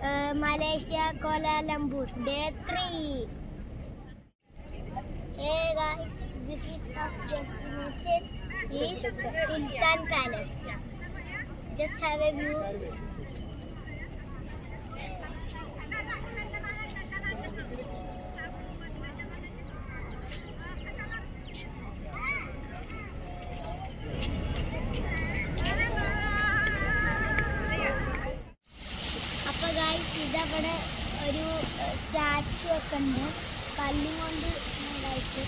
Malaysia, Kuala Lumpur, day 3. Hey guys, this is our destination is Sultan Palace. Just have a view. അപ്പോൾ guys ഇതവിടെ ഒരു statue ഒക്കെ ഉണ്ട് കല്ലും കൊണ്ട് ഉണ്ടായിട്ട്.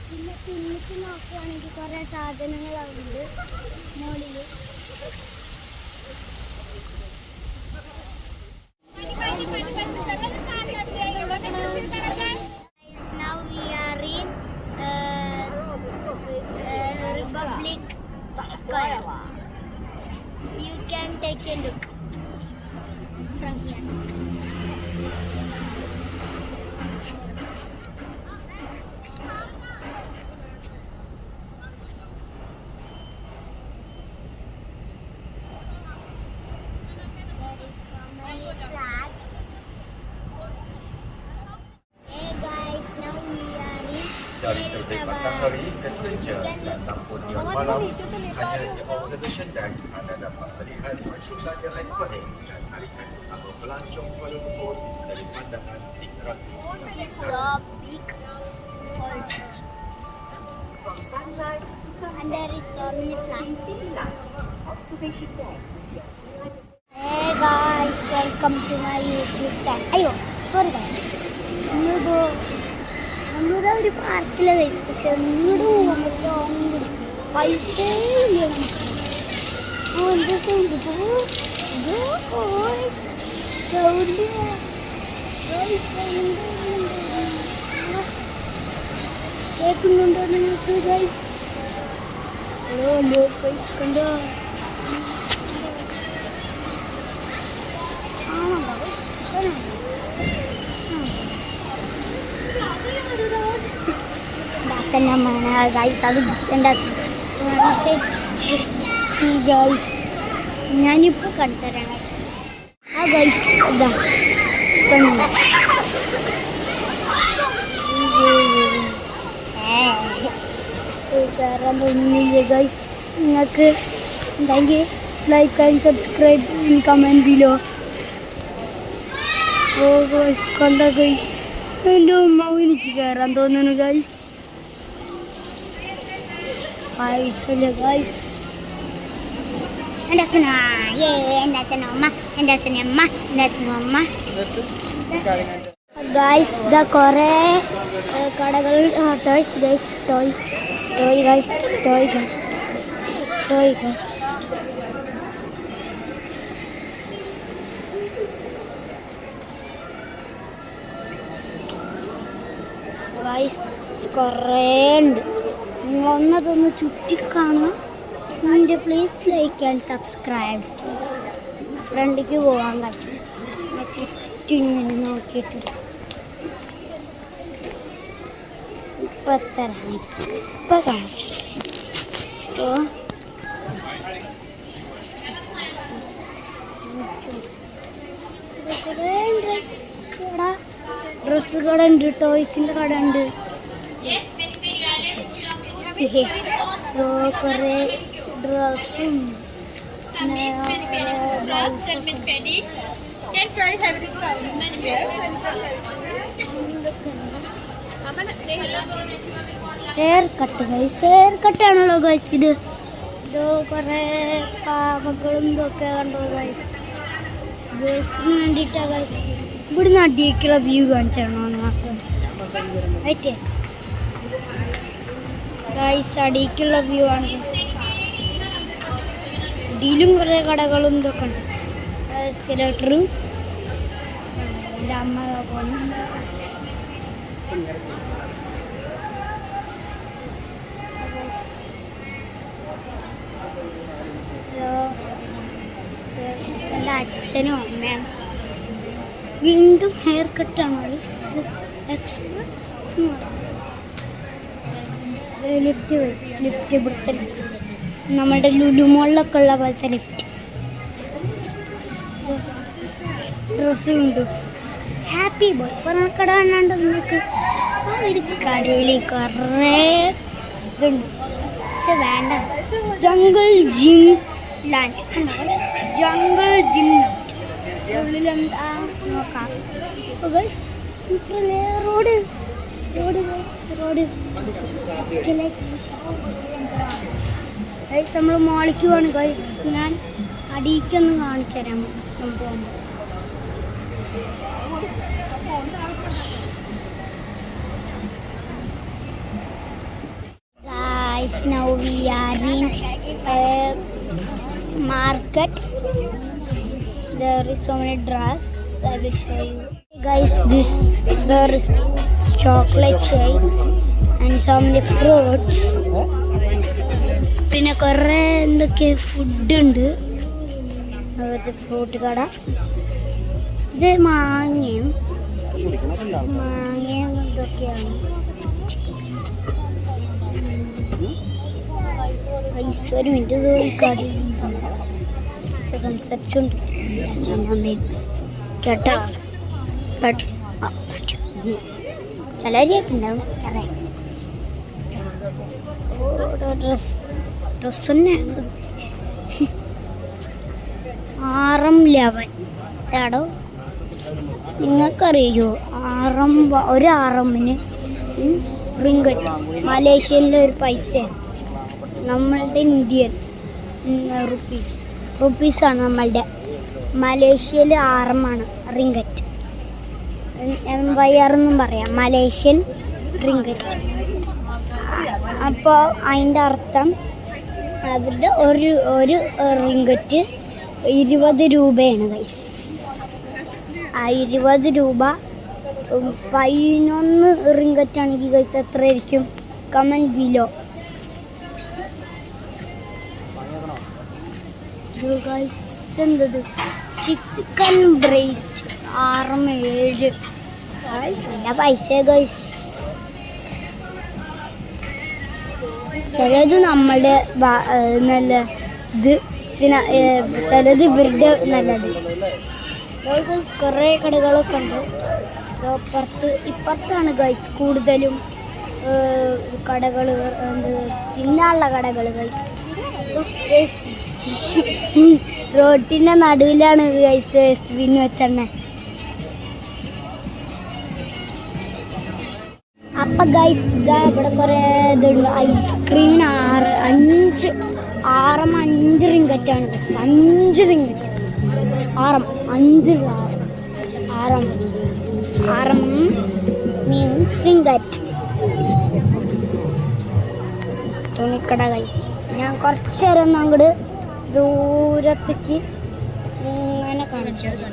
പിന്നെ പിന്നിട്ട് നോക്കുകയാണെങ്കിൽ കുറേ സാധനങ്ങളുണ്ട് മുകളിൽ. Now we are in Republic Square. You can take a look from here. There is so many flags. Hey guys, now we are in Dari terbit matahari ke senja dan tampun neon malam, hanya di observation deck anda dapat melihat percintaan ikonik dan tarikan utama pelancong Kuala Lumpur dari pandangan 360 this is derajat. the big also. From sunrise to sunset, And there is so many flags. city lights, observation deck is here. Hey guys, welcome to my YouTube channel. Ayo, sorry guys. നമ്മളിവിടെ ഒരു പാർക്കിലെ കഴിച്ചു, പക്ഷെ ഒന്നുകൂടെ പോകുമ്പോൾ പൈസ കേൾക്കുന്നുണ്ടോ നിങ്ങൾക്ക് ഗൈസ്? ഹലോ പൈസ കണ്ടോ? ഗൈസ് അത് ഗൈസ് ഞാനിപ്പോൾ കാണിച്ചു തരാം. ആ ഗൈസ് ഇതാ കയറാൻ തോന്നുന്നില്ല ഗൈസ്. നിങ്ങൾക്ക് ഉണ്ടെങ്കിൽ like and subscribe in comment below. Oh guys കണ്ട ഗൈസ്, എൻ്റെ ഉമ്മ എനിക്ക് കയറാൻ തോന്നുന്നു ഗൈസ്. പൈസല്ല ഗൈസ്. എൻ്റെ അച്ഛനാ എൻ്റെ അച്ഛനമ്മ എൻ്റെ അച്ഛനമ്മ എൻ്റെ അച്ഛനമ്മ ഗൈസ്. ഇതാ കുറേ കടകൾ toys guys. Toy guys, toy guys, toy guys. Guys കുറേ ഉണ്ട്. നിങ്ങളൊന്നതൊന്ന് ചുറ്റിക്കാണാം. എൻ്റെ പ്ലീസ് ലൈക്ക് ആൻഡ് സബ്സ്ക്രൈബ്. ഫ്രണ്ടിലേക്ക് പോവാം ഗൈസ്. ചുറ്റിങ്ങനെ നോക്കിയിട്ട് ഇപ്പം കാണിച്ചു. ഡ്രസ്സ് കട ഉണ്ട്, ടോയ്സിൻ്റെ കട ഉണ്ട്. കുറേ ഡ്രസ്സും ഹെയർ കട്ട് ഗൈസ്. ഹെയർ കട്ടാണല്ലോ ഗൈസ് ഇത്. കുറേ പാവകളും ഇതൊക്കെ കണ്ടോ ഗൈസ്. ഗേൾസിന് വേണ്ടിയിട്ടാണ് ഗൈസ്. ഇവിടുന്ന് അടിയേക്കുള്ള വ്യൂ കാണിച്ചാണോ മാത്രം ഗൈസ്. അടിക്കുള്ള വ്യൂ ആണ്. ഇതിലും കുറേ കടകളും ഇതൊക്കെ ഉണ്ട്. എസ്കലേറ്ററും എൻ്റെ അമ്മ പോകുന്നു. എൻ്റെ അച്ഛനും അമ്മയും വീണ്ടും ഹെയർ കട്ടാണ്. എക്സ്പ്രസ് ലിഫ്റ്റ് ഇവിടുത്തെ നമ്മുടെ ലുലു മോളിലൊക്കെ ഉള്ള പോലത്തെ ലിഫ്റ്റ്. ഡ്രസ്സും ഉണ്ട്. ഹാപ്പി ബോയ് കട കാണാണ്ട് നിങ്ങൾക്ക് ആ ഒരു കടയിൽ കുറേ ഇതുണ്ട്. പക്ഷെ വേണ്ട. ജംഗിൾ ജിം ലാൻഡ് കണ്ടോ? ജംഗിൾ ജിം ഉള്ളിലെന്താ നോക്കാം. റോഡ് റോഡ് റോഡ് ഗൈസ് നമ്മൾ മോളിക്ക് പോവാണ് ഗൈസ്. ഞാൻ അടിക്കൊന്ന് കാണിച്ചു തരാം നമ്മൾ പോകുമ്പോൾ. Guys, now we are in market. There is so many dress. I will show you. Guys, there is chocolate cakes and so many fruits. പിന്നെ കുറേ എന്തൊക്കെ ഫുഡ് ഉണ്ട്. അവരുടെ ഫ്രൂട്ട് കട. ഇത് മാങ്ങയും ഇതൊക്കെയാണ്. ഒരു മിനിറ്റ് സംസാരിച്ചോണ്ട് കേട്ടോ ചിലരിയായിട്ടുണ്ടാവും. ഡ്രസ് തന്നെയാണ്. RM11 നിങ്ങൾക്കറിയോ? ഒരു RM-ന് റിംഗറ്റ് മലേഷ്യയിലെ ഒരു പൈസയാണ്. നമ്മളുടെ ഇന്ത്യൻ റുപ്പീസാണ് നമ്മളുടെ. മലേഷ്യയിൽ RM-ആണ് റിംഗറ്റ്. MYR എന്നും പറയാം, മലേഷ്യൻ റിംഗറ്റ്. അപ്പോൾ അതിൻ്റെ അർത്ഥം അവരുടെ ഒരു റിംഗറ്റ് 20 രൂപയാണ് ഗൈസ്. ആ 20 രൂപ 11 റിംഗറ്റ് ആണെങ്കിൽ ഗൈസ് എത്ര ആയിരിക്കും? Comment below. ഗൈസ് എന്തത്? Chicken breast RM7. നല്ല പൈസ ഗൈസ്. ചിലത് നമ്മളുടെ നല്ല ഇത്, പിന്നെ ചിലത് ഇവരുടെ നല്ലത്. കുറേ കടകളൊക്കെ ഉണ്ട്. ഇപ്പുറത്താണ് ഗൈസ് കൂടുതലും കടകൾ, തിന്നാനുള്ള കടകൾ ഗൈസ്. റോട്ടിൻ്റെ നടുവിലാണ് ഗൈസ് വേസ്റ്റ് ബിൻ വെച്ചെണ്ണ. അപ്പം ഗൈസ് ഇവിടെ കുറേ ഇതുണ്ട്. ഐസ്ക്രീമിന് 5 റിംഗറ്റാണ്. 5 റിംഗറ്റ്. RM means ringgit. തുണിക്കട ഗൈസ്. ഞാൻ കുറച്ച് നേരം ഒന്ന് അങ്ങോട്ട് ദൂരത്തേക്ക് ഇങ്ങനെ കാണിച്ചത്.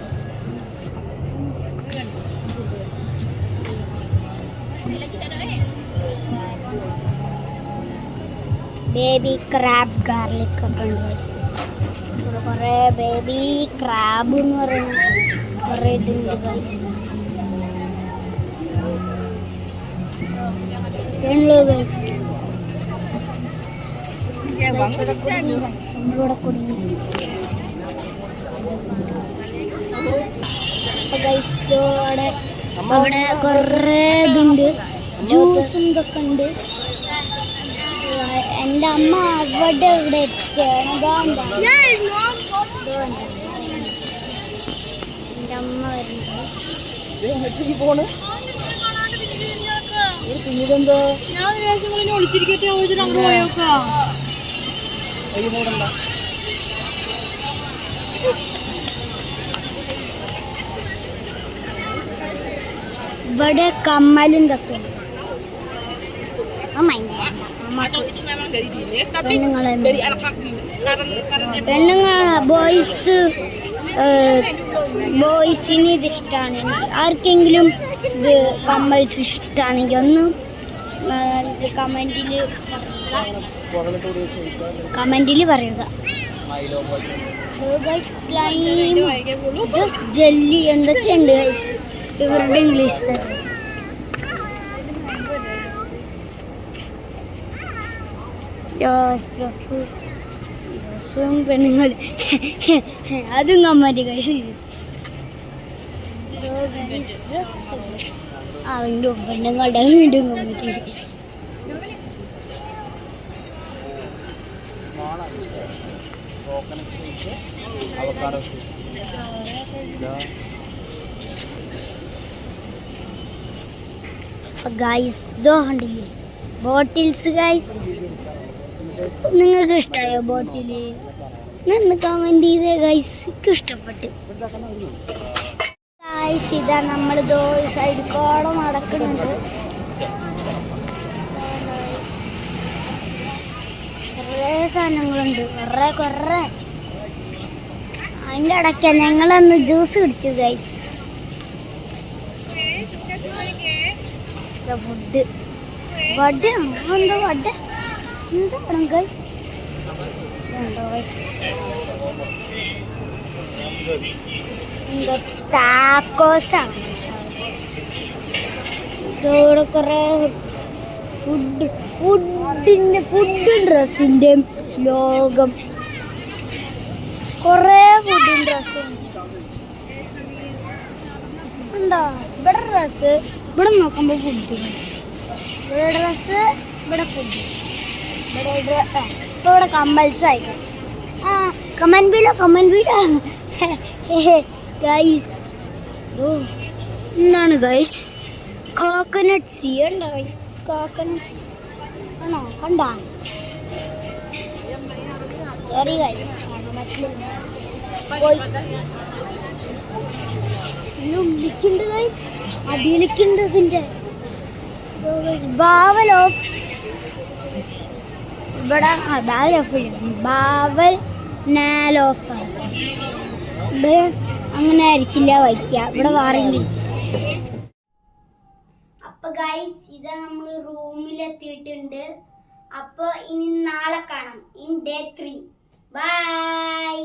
ബേബി ക്രാബ് ഗാർലിക് ഒക്കെ ഉണ്ട്. ഇവിടെ കുറേ ബേബി ക്രാബ് എന്ന് പറയുന്ന കുറേ ഇതുണ്ട് ഗൈസ്. ഇവിടെ കുടുങ്ങി അവിടെ കുറേ ഇതുണ്ട്. ജ്യൂസും ഇതൊക്കെ ഉണ്ട്. എൻ്റെ അമ്മ അവിടെ ഇവിടെ എത്തിയാണ്. എൻ്റെ അമ്മ വരുന്നത്. ഇവിടെ കമ്മലും ഇതൊക്കെ ബോയ്സിന് ഇത് ഇഷ്ടമാണ്. ആർക്കെങ്കിലും ഇത് കമ്മൽസ് ഇഷ്ടമാണെങ്കിൽ ഒന്ന് കമൻറ്റിൽ പറയുക. ജെല്ലി എന്തൊക്കെയുണ്ട് ഇവരുടെ ഇംഗ്ലീഷ്. ഡ്രസ്സും പെണ്ണുങ്ങൾ അതും കമ്മറ്റി കഴിച്ച് വീണ്ടും പെണ്ണുങ്ങളുടെ വീണ്ടും കമ്മറ്റി ഗൈസ് ഇതോ കണ്ടില്ലേ ബോട്ടിൽസ് ഗൈസ്. നിങ്ങൾക്ക് ഇഷ്ടമായോ ബോട്ടില്? ഒന്ന് കമന്റ് ചെയ്തേ ഗൈസ്, എനിക്ക് ഇഷ്ടപ്പെട്ടു ഗൈസ്. ഇതാ നമ്മളിതോ സൈഡ് കൂടെ നടക്കുന്നുണ്ട്. കുറേ സാധനങ്ങളുണ്ട്, കുറേ അതിൻ്റെ ഇടയ്ക്ക് ഞങ്ങളന്ന് ജ്യൂസ് കുടിച്ചു ഗൈസ്. ഫുഡ് വട എന്താ വട എന്താണ് ഗൈസ്? ടാക്കോസാണ്. ഇതോടെ കുറേ ഫുഡും ഡ്രസ്സിൻ്റെ ലോകം. കുറേ ഫുഡും ഡ്രസ്സും എന്താ ഇവിടെ ഡ്രസ്സ്, ഇവിടെ നോക്കുമ്പോൾ ഫുഡ്, ഇവിടെ ഡ്രസ്സ്, ഇവിടെ ഫുഡ്, ഇവിടെ കമ്പൽസായി. ആ കമന്റ് വീലോ ഗൈസ്. എന്താണ് ഗൈസ്? കോക്കനട്ട് സീ ഉണ്ടോ ഗൈസ്? കോക്കനട്ട് ആണോ? കണ്ടാ? സോറി ഗൈസ്, ഉള്ളിക്കുണ്ട് ഗൈസ്, അടിയിലേക്കുണ്ട്. ഇതിൻ്റെ ബാവൽ ഓഫ് ഇവിടെ ബാവൽ നാലോഫ് ഇവിടെ അങ്ങനെ ആയിരിക്കില്ല വയ്ക്കുക, ഇവിടെ വാറിൻ്റെ. അപ്പൊ ഗൈസ് ഇതാ നമ്മൾ റൂമിലെത്തിയിട്ടുണ്ട്. അപ്പൊ ഇനി നാളെ കാണാം ഇൻ ഡേ 3. ബൈ.